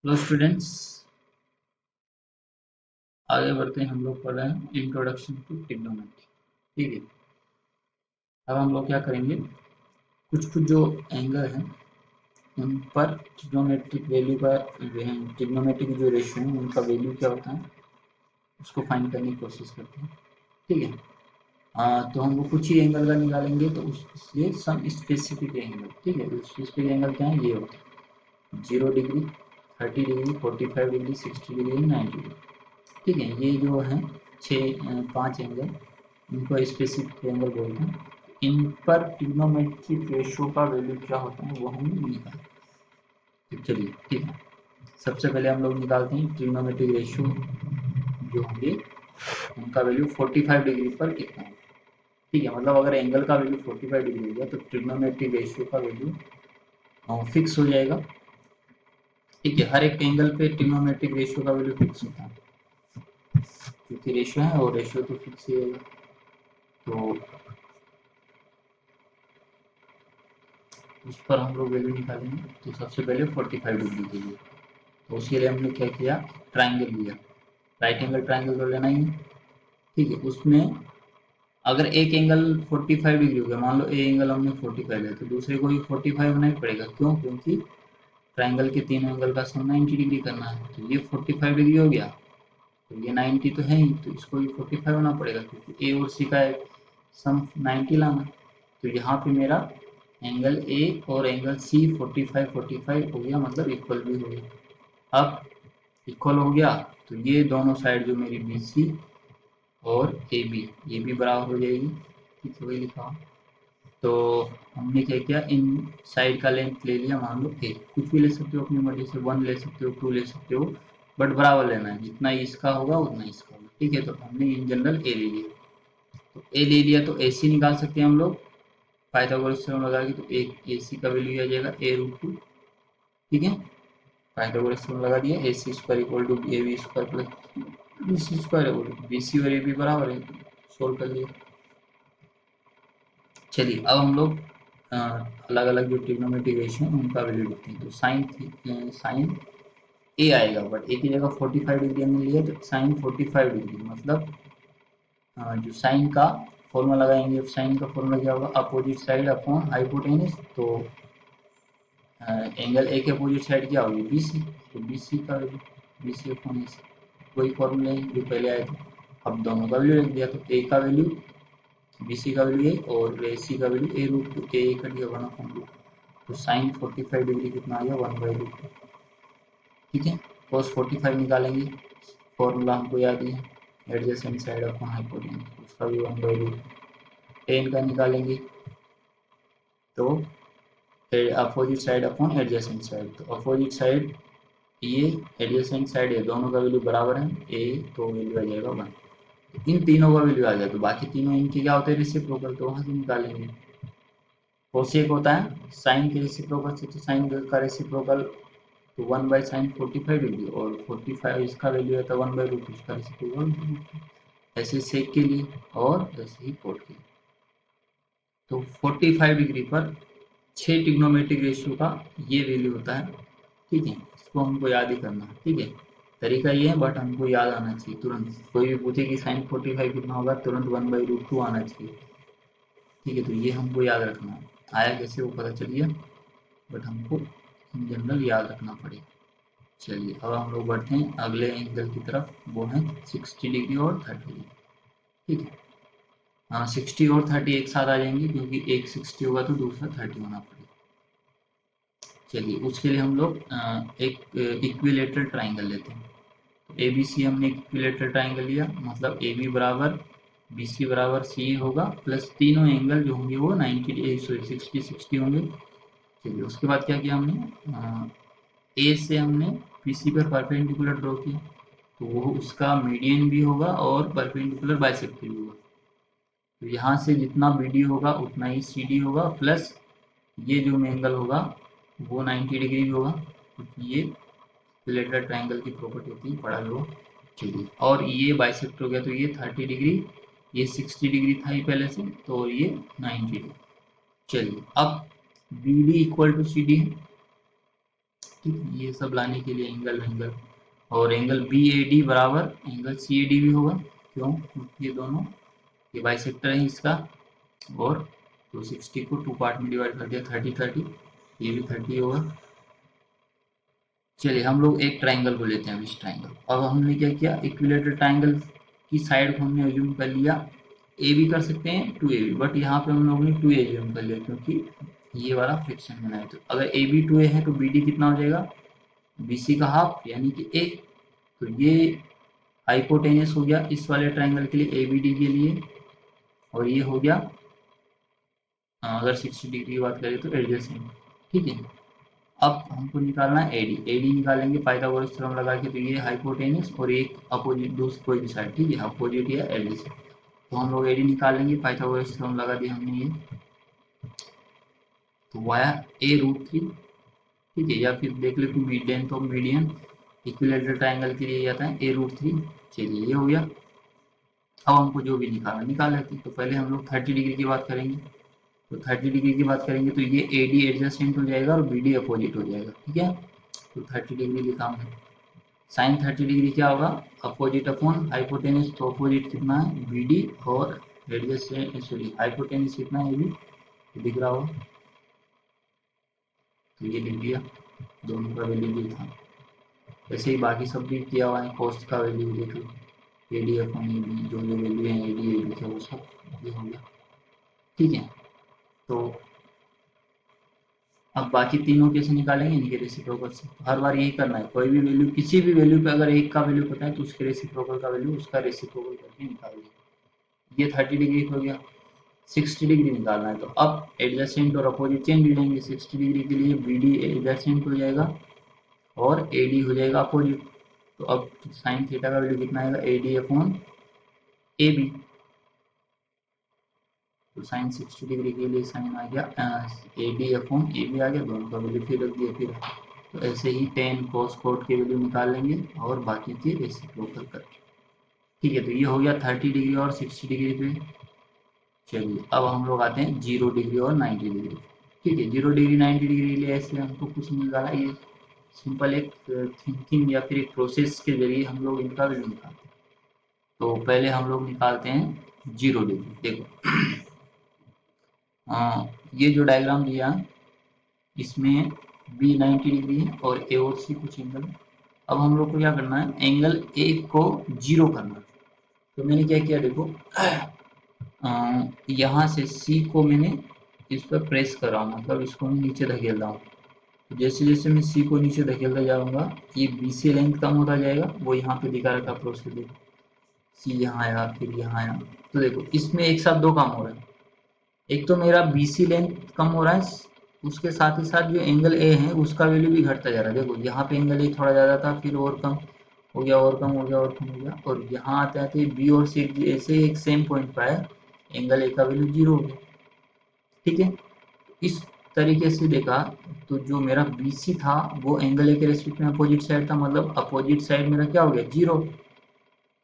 Hello students, आगे बढ़ते हैं। हम लोग पढ़ रहे हैं इंट्रोडक्शन टू ट्रिग्नोमेट्री। ठीक है, अब हम लोग क्या करेंगे, कुछ कुछ जो एंगल हैं उन पर ट्रिग्नोमेट्रिक वैल्यू का ट्रिग्नोमेट्रिक जो रेशियो है उनका वैल्यू क्या होता है उसको फाइंड करने की कोशिश करते हैं। ठीक है, तो हम वो कुछ ही एंगल का निकालेंगे, तो उसलिए सम स्पेसिफिक एंगल। ठीक है, स्पेसिफिक एंगल क्या है, ये होता है 0 degree, 30 degree, 45 degree, 60 degree, 90 degree. ठीक है, ये जो है 5 एंगल, इनको स्पेसिफिक एंगल बोलते हैं। इन पर ट्रिग्नोमेट्रिक रेशियो का वैल्यू क्या होता है वो हम निकालें। तो चलिए, ठीक है, सबसे पहले हम लोग निकालते हैं ट्रिग्नोमेट्रिक रेशियो जो होंगे उनका वैल्यू 45 डिग्री पर कितना है। ठीक है, मतलब अगर एंगल का वैल्यू 45 डिग्री हो गया तो ट्रिग्नोमेट्रिक रेशियो का वैल्यू फिक्स हो जाएगा। ठीक है, हर एक एंगल पे ट्रिग्नोमेट्रिक रेशियो का वैल्यू फिक्स होता है, क्योंकि रेशियो है और रेशियो तो फिक्स ही होगा। तो उस पर हम लोग वैल्यू निकालेंगे। तो सबसे पहले 45 डिग्री के लिए, तो उसके लिए हमने क्या किया, ट्राइंगल लिया। राइट एंगल ट्राइंगल तो लेना ही है। ठीक है, उसमें अगर एक एंगल 45 डिग्री हो गया, मान लो ए एंगल हमने 45 है, तो दूसरे को भी 45 होना ही पड़ेगा। क्यों? क्योंकि ट्राइंगल के तीनों एंगल का सम 90 डिग्री करना है। तो ये 45 डिग्री हो गया, तो ये 90 तो है ही, तो इसको भी 45 होना पड़ेगा, क्योंकि ए और सी का सम 90 लाना। तो यहाँ पे मेरा एंगल ए और एंगल सी 45 हो गया, मतलब इक्वल भी हो गया। अब इक्वल हो गया तो ये दोनों साइड जो मेरी बी सी और ए बी, ये भी बराबर हो जाएगी। ठीक है, वही लिखा। तो हमने क्या किया, इन साइड का लेंथ ले लिया, मान लो ए, कुछ भी ले सकते हो अपनी मर्जी से, 1 ले सकते हो, 2 ले सकते हो, बट बराबर लेना है, जितना इसका होगा उतना इसका होगा। ठीक है, तो हमने इन जनरल ए ले लिया। तो ए ले लिया तो ए सी निकाल सकते हैं हम लोग पाइथागोरस थ्योरम लगा के। तो एक ए सी का वैल्यू आ जाएगा a√2। ठीक है, पाइथागोरस थ्योरम लगा दिया, A C square equal to A B square plus B C square, B C और ए बी बराबर है, सोल्व कर लिया। चलिए, अब हम लोग अलग अलग जो ट्रिग्नोमेट्रिक रेशियो है उनका वैल्यू लिखते हैं। तो साइन ए आएगा, बट ए की जगह 45 डिग्री हमने लिया, तो साइन 45 डिग्री मतलब जो साइन का फॉर्मूला लगाएंगे, साइन का फॉर्मूला क्या होगा, अपोजिट साइड अपॉन हाइपोटेनस। तो एंगल ए के अपोजिट साइड क्या होगी, बी सी। तो बी सी का वैल्यू बी सी अपॉन ए सी, वही फॉर्मूले जो पहले आए थे। अब दोनों का वैल्यू रख दिया, तो ए का वैल्यू बी सी का वैल्यू ए और ए सी का वैल्यू a√2, ए कट गया 1/√2। तो साइन 45 डिग्री कितना आ गया, 1/√2। ठीक है, cos 45 निकालेंगे, फॉर्मूला हमको याद ही है, एडजेसेंट साइड अपॉन हाइपोटेनस, उसका भी 1/√2। टेन का निकालेंगे तो opposite side upon adjacent side. तो अपोजिट साइड ये, एडजेसेंट साइड ये, दोनों का वैल्यू बराबर है ए, तो वैल्यू आ जाएगा 1। इन तीनों का वैल्यू आ जाए तो बाकी तीनों इनके क्या होते हैं, रेसिप्रोकल, तो वहां से निकालेंगे। कोसेक होता है साइन के रेसिप्रोकल से, तो साइन का रेसिप्रोकल तो 1/sin 45 डिग्री, और 45 इसका वैल्यू आता है 1/√2, इसका रेसिप्रोकल। ऐसे सेक के लिए और ऐसे ही कोट के लिए। तो 45 डिग्री पर 6 ट्रिग्नोमेट्रिक रेशियो का ये वैल्यू होता है। ठीक है, इसको हमको याद ही करना है। ठीक है, तरीका ये है, बट हमको याद आना चाहिए तुरंत। कोई भी पूछे कि साइन 45 कितना होगा, तुरंत 1/√2 आना चाहिए। ठीक है, तो ये हमको याद रखना है। आया कैसे वो पता चलिए, बट हमको इन जनरल याद रखना पड़ेगा। चलिए, अब हम लोग बढ़ते हैं अगले एंगल की तरफ, वो है 60 डिग्री और 30 डिग्री। ठीक है, हाँ, 60 और 30 एक साथ आ जाएंगे, क्योंकि एक 60 होगा तो दूसरा 30 होना पड़ेगा। चलिए, उसके लिए हम लोग एक इक्विलेटरल ट्राइंगल लेते हैं। तो ए बी सी हमने इक्विलेटरल ट्राइंगल लिया, मतलब ए बी बराबर बी सी बराबर सी होगा, प्लस तीनों एंगल जो होंगे वो 60 होंगे। चलिए, उसके बाद क्या किया हमने, ए से हमने बी सी पर परपेंडिकुलर ड्रॉ किया, तो वो उसका मीडियन भी होगा और परपेंडिकुलर बाइसेक्टर भी होगा। तो यहाँ से जितना बी डी होगा उतना ही सी डी होगा, प्लस ये जो एंगल होगा वो 90 डिग्री भी होगा, क्योंकि ये रिलेटेड ट्राइंगल की प्रॉपर्टी होती है, पढ़ा लो। चलिए, और ये बाइसेक्टर हो गया, तो ये 30 डिग्री, ये 60 डिग्री था ही पहले से, तो ये 90 डिग्री। चलिए, अब B D equal to C D है, ठीक है, ये सब लाने के लिए एंगल, और एंगल बी ए डी बराबर एंगल सी ए डी भी होगा। क्यों? क्योंकि ये दोनों, ये बाइसेक्टर है इसका, और 260 को 2 पार्ट में डिवाइड कर दिया, 30 ये भी 30 होगा। चलिए हम लोग एक ट्राइंगल को लेते हैं, इस ट्राइंगल। अब हमने क्या किया, इक्विलेटरल ट्राइंगल की साइड को हमने एज्यूम कर लिया, ए भी कर सकते हैं 2AB, बट यहाँ पे हम लोगों ने 2A एज्यूम कर लिया क्योंकि ये वाला फ्रिक्शन बना है। तो अगर ए बी 2A है तो BD कितना हो जाएगा, BC का हाफ यानी कि A। तो ये हाइपोटेनस हो गया इस वाले ट्राइंगल के लिए, ABD के लिए, और ये हो गया अगर 60 डिग्री की बात करें तो एडजेसेंट। ठीक है, अब हमको निकालना है एडी, एडी निकालेंगे पाइथागोरस थ्योरम लगा के। तो ये हाइपोटेनस और एक अपोजिट, दूसरी कोई भी साइड, ठीक है, अपोजिट या एडजेसेंट। तो हम लोग एडी निकालेंगे, पाइथागोरस थ्योरम लगा दिया हमने ये। तो वाया A√3, ठीक है, या फिर देख ले तो मीडियन, तो मीडियन इक्विलेटरल ट्राइंगल के लिए आता है A√3। चलिए ये हो गया। अब हमको जो भी निकालना निकाल लेते हैं। तो पहले हम लोग 30 डिग्री की बात करेंगे। तो 30 डिग्री की बात करेंगे तो ये AD एडजस्टेंट हो जाएगा और BD अपोजिट हो जाएगा। ठीक है, तो 30 डिग्री लिखा हमने। साइन 30 डिग्री क्या होगा, अपोजिट अपॉन हाइपोटेनस। तो अपोजिट कितना है BD, और एडजस्टेंट सॉरी हाइपोटेनस कितना है AB, दिख रहा होगा। तो ये लिख दिया, दोनों का वैल्यू भी था। ऐसे ही बाकी सब भी किया हुआ है, कॉस्ट का वैल्यू देख लो, AD अपॉन AB, जो जो वैल्यू है AD AB थे वो सब ये हो गया। ठीक है, तो अब बाकी तीनों कैसे निकालेंगे, इनके रेसिप्रोकल से। तो हर बार यही करना है, कोई भी वैल्यू, किसी भी वैल्यू पे अगर एक का वैल्यू पता है तो उसके रेसिप्रोकल का वैल्यू उसका रेसिप्रोकल करके निकाल देंगे। ये 30 डिग्री हो गया। 60 डिग्री निकालना है तो अब एडजेसेंट और अपोजिट चेंज ले लेंगे। 60 डिग्री के लिए BD एडजेसेंट हो जाएगा और AD हो जाएगा अपोजिट। तो अब साइन थीटा का वैल्यू कितना आएगा, AD अपॉन AB। तो साइन 60 डिग्री के लिए साइन आ गया AD अपॉन AB आ गया, दोनों का वैल्यू फिर रख दिया। फिर तो ऐसे ही टेन कोस कोट के वैल्यू निकाल लेंगे और बाकी के रेसिप्रोकल करके। ठीक है, तो ये हो गया 30 डिग्री और 60 डिग्री पे। चलिए अब हम लोग आते हैं 0 डिग्री और 90 डिग्री। ठीक है, 0 डिग्री 90 डिग्री लिए ऐसे हमको कुछ नहीं निकाला, ये सिंपल एक थिंकिंग या फिर एक प्रोसेस के जरिए हम लोग इनका वैल्यू निकालते हैं। तो पहले हम लोग निकालते हैं 0 डिग्री। देखो ये जो डायग्राम दिया इसमें B 90 डिग्री है और A और C कुछ एंगल। अब हम लोग को क्या करना है, एंगल ए को 0 करना है। तो मैंने क्या किया, देखो यहाँ से C को मैंने इस पर प्रेस कर रहा हूँ, मतलब इसको मैं नीचे धकेल रहा हूँ। तो जैसे जैसे मैं C को नीचे धकेलता जाऊंगा ये BC लेंथ कम होता जाएगा, वो यहाँ पे दिखा रखा प्रोसेस। देखो C यहाँ आया, फिर यहाँ आया। तो देखो इसमें एक साथ दो काम हो रहा है, एक तो मेरा BC लेंथ कम हो रहा है, उसके साथ ही साथ जो एंगल ए है उसका वैल्यू भी घटता जा रहा है। देखो यहाँ पे एंगल ए थोड़ा ज़्यादा था, फिर और कम हो गया, और कम हो गया, और कम हो गया, और यहाँ आते आते बी और सी ऐसे एक सेम पॉइंट पर है, एंगल ए का वैल्यू 0 हो गया। ठीक है, इस तरीके से देखा तो जो मेरा BC था वो एंगल ए के रेस्पेक्ट में अपोजिट साइड था, मतलब अपोजिट साइड मेरा क्या हो गया, 0।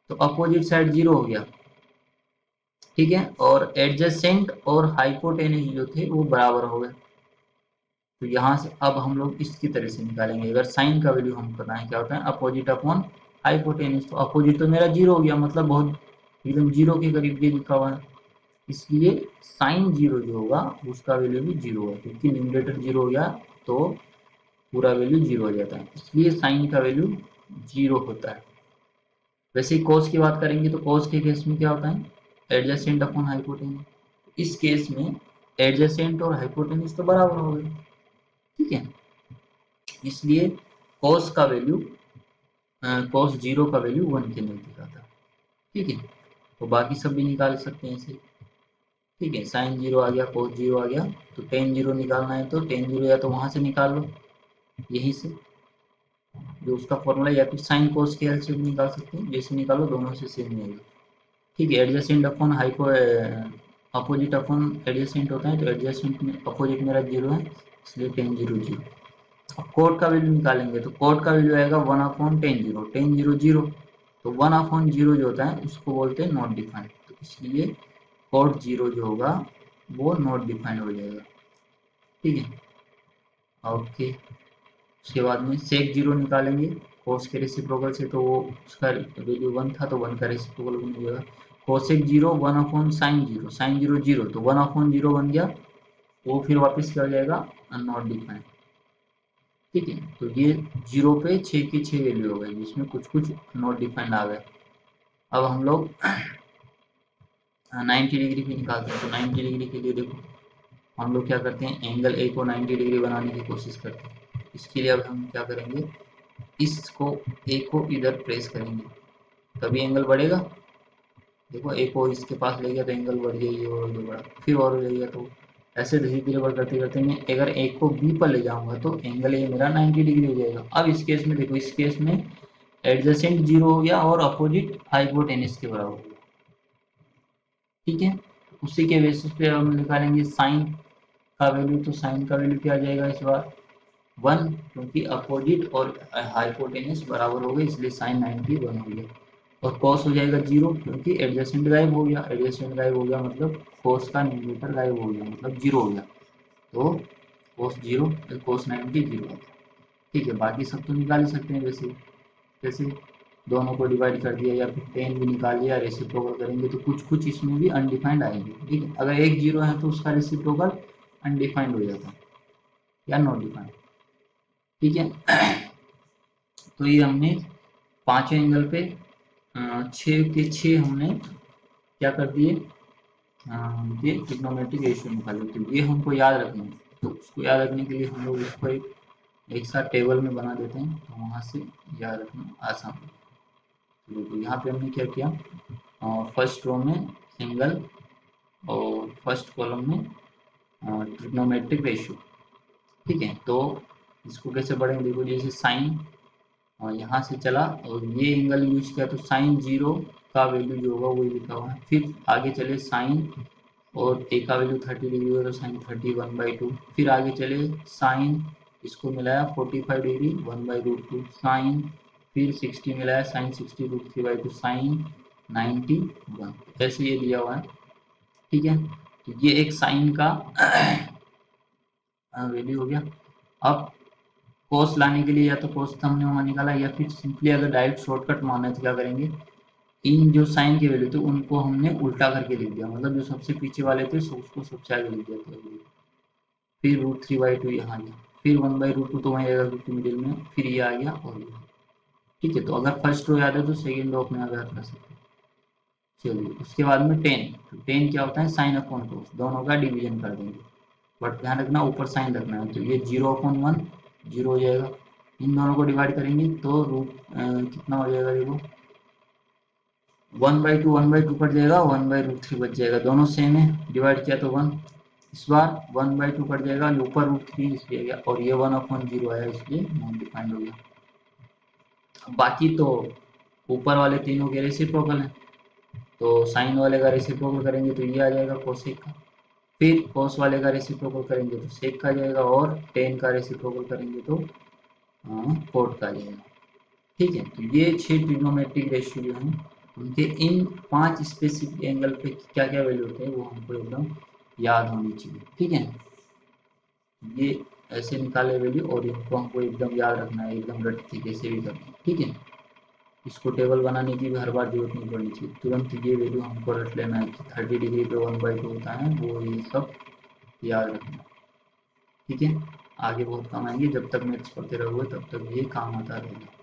तो अपोजिट साइड 0 हो गया। ठीक है, और एडजेसेंट और हाइपोटेनस जो थे वो बराबर हो गए। तो यहाँ से अब हम लोग इसकी तरह से निकालेंगे। अगर साइन का वैल्यू हम पता है क्या होता है, अपोजिट अपॉन हाइपोटेनस। तो अपोजिट तो मेरा 0 हो गया, मतलब बहुत एकदम 0 के करीब ये लिखा हुआ है, इसलिए साइन 0 जो होगा उसका वैल्यू भी 0 होगा, क्योंकि न्यूमरेटर 0 हो गया तो पूरा वैल्यू 0 हो जाता है, इसलिए साइन का वैल्यू 0 होता है। वैसे ही कॉस की बात करेंगे तो कॉस के केस में क्या होता है, एडजेसेंट अपॉन हाइपोटेनस। इस केस में एडजेसेंट और हाइपोटेनस तो बराबर हो गए। ठीक है, इसलिए कॉस का वैल्यू कॉस 0 का वैल्यू 1 के नजदीक आता है। ठीक है, तो बाकी सब भी निकाल सकते हैं ऐसे। ठीक है, साइन 0 आ गया, कॉस 0 आ गया, तो टेन 0 निकालना है तो टेन 0 या तो वहां से निकाल लो, यहीं से जो उसका फॉर्मूला, या फिर साइन कॉस के हेल्प से भी निकाल सकते हैं, जैसे निकालो दोनों से सेम रहेगा। ठीक है, adjacent upon hypo opposite upon adjacent होता है, तो एडजेसेंट में अपोजिट मेरा 0 है, इसलिए टेन 0 0। अब कोड का वैल्यू निकालेंगे तो कोड का वैल्यू आएगा 1 अपॉन टेन 0, टेन 0 0। तो 1 अपॉन 0 जो होता है उसको बोलते हैं नॉट डिफाइंड, तो इसलिए कोड 0 जो होगा वो नॉट डिफाइंड हो जाएगा। ठीक है, ओके, उसके बाद में सेक 0 निकालेंगे कोस के रेसिप्रोकल से, तो वो उसका वैल्यू 1 था तो 1 का रेसिप्रोकल बन जाएगा। कोसेक 0 1 अपॉन साइन 0, साइन 0 0 तो 1 अपॉन 0 बन गया, वो फिर वापस क्या हो जाएगा नॉट डिफाइंड। ठीक है, तो ये 0 पे 6 की 6 वैल्यू हो गई जिसमें कुछ कुछ नॉट डिफाइंड आ गए। अब हम लोग 90 डिग्री भी निकालते हैं। तो 90 डिग्री के लिए देखो हम लोग क्या करते हैं, एंगल ए को 90 डिग्री बनाने की कोशिश करते हैं। इसके लिए अब हम क्या करेंगे, इसको ए को इधर प्रेस करेंगे तभी एंगल बढ़ेगा। देखो ए को इसके पास ले गया तो एंगल बढ़ गया, ये और भी बढ़ा, फिर और ले गया, तो ऐसे धीरे धीरे बढ़ करते करते मैं अगर ए को बी पर ले जाऊंगा तो एंगल ए मेरा 90 डिग्री हो जाएगा। अब इस केस में देखो, इस केस में एडजेसेंट 0 हो गया और अपोजिट हाइपोटेनस के बराबर हो गया। ठीक है, उसी के बेसिस पे हम निकालेंगे साइन का वैल्यू। तो साइन का वैल्यू क्या आ जाएगा इस बार 1, क्योंकि अपोजिट और हाइपोटेनस बराबर हो गए इसलिए साइन 90 1 हो गया। और कॉस हो जाएगा 0 क्योंकि एडजेसेंट गायब हो गया, एडजेसेंट गायब हो गया मतलब कॉस का न्यूमरेटर गायब हो गया मतलब 0 हो गया, तो कॉस 0 कॉस 90 0 आता है। ठीक है, बाकी सब तो निकाल ही सकते हैं वैसे, जैसे दोनों को डिवाइड कर दिया या फिर 10 भी निकाल लिया, रेसिप्रोकल करेंगे तो कुछ कुछ इसमें भी अनडिफाइंड आएंगे। ठीक है, अगर एक 0 है तो उसका रेसिप्रोकल अनडिफाइंड हो जाता है या नॉट डिफाइंड। ठीक है, तो ये हमने पांचों एंगल पे 6 के 6 हमने क्या कर दिए, ये ट्रिग्नोमेट्रिक रेशियो निकाले। तो ये हमको याद रखना है, तो उसको याद रखने के लिए हम लोग इसको एक साथ टेबल में बना देते हैं तो वहाँ से याद रखना आसान है। तो यहाँ पे हमने क्या किया, फर्स्ट रो में सिंगल और फर्स्ट कॉलम में ट्रिग्नोमेट्रिक रेशियो। ठीक है, तो इसको कैसे बढ़ेंगे, देखो जैसे साइन और यहाँ से चला और ये एंगल यूज किया तो साइन 0 का वैल्यू जो होगा वही लिखा हुआ है। फिर आगे चले साइन और ए का वैल्यू 30 डिग्री होगा तो साइन 30 1/2। फिर आगे चले साइन, इसको मिलाया 45 डिग्री 1/√2 साइन, फिर 60 मिलाया साइन 60 √3/2 साइन 91, ऐसे ये दिया हुआ है। ठीक है, तो ये एक साइन का वैल्यू हो गया। अब कोस लाने के लिए या तो कोस हमने वहाँ निकाला या फिर सिंपली अगर डायरेक्ट शॉर्टकट मारना है तो क्या करेंगे, इन जो साइन के वैल्यू थे उनको हमने उल्टा करके लिख दिया, मतलब जो सबसे पीछे वाले थे उसको सबसे आगे लिख दिया था। फिर √3/2 यहाँ गया, फिर 1/√2 तो वहीं रहेगा क्योंकि मिडिल में, फिर ये आ गया और ये। ठीक है, तो अगर फर्स्ट रो याद है तो सेकेंड रो अपने आप याद कर सकते हैं। चलिए, उसके बाद में 10, तो 10 क्या होता है साइन अपॉन कोस, दोनों का डिवीजन कर देंगे, बट ध्यान रखना ऊपर साइन रखना है। तो ये 0/1 0 हो जाएगा, इन दोनों को डिवाइड करेंगे तो कितना हो जाएगा, देखो 1/2 1/2 कट जाएगा, 1/√3 बच जाएगा, दोनों सेम है, डिवाइड किया तो 1। इस बार 1/2 कट जाएगा, ऊपर √3 इसलिए गया और ये 1/0 आया इसलिए नॉन डिफाइंड हो गया। बाकी तो ऊपर वाले तीनों के रेसिप्रोकल हैं, तो साइन वाले का रेसिप्रोकल करेंगे तो ये आ जाएगा कोसेक का, फिर कॉस वाले का रेसिप्रोकल करेंगे तो सेक का जाएगा और टेन का रेसिप्रोकल करेंगे तो कोट का जाएगा। ठीक है, तो ये 6 ट्रिग्नोमेट्रिक रेशियो जो हैं उनके इन 5 स्पेसिफिक एंगल पे क्या क्या वैल्यू होते हैं वो हमको एकदम याद होनी चाहिए। ठीक है, ये ऐसे निकाले वैल्यू और इनको हमको एकदम याद रखना है, एकदम रट के कैसे भी करना है। ठीक है, इसको टेबल बनाने की भी हर बार जरूरत नहीं पड़नी चाहिए, तुरंत ये वैल्यू हमको रट लेना है कि 30 डिग्री पे 1/2 होता है, वो ये सब याद रखना। ठीक है, आगे बहुत काम आएंगे, जब तक मैथ्स पढ़ते रहोगे तब तक ये काम आता रहेगा।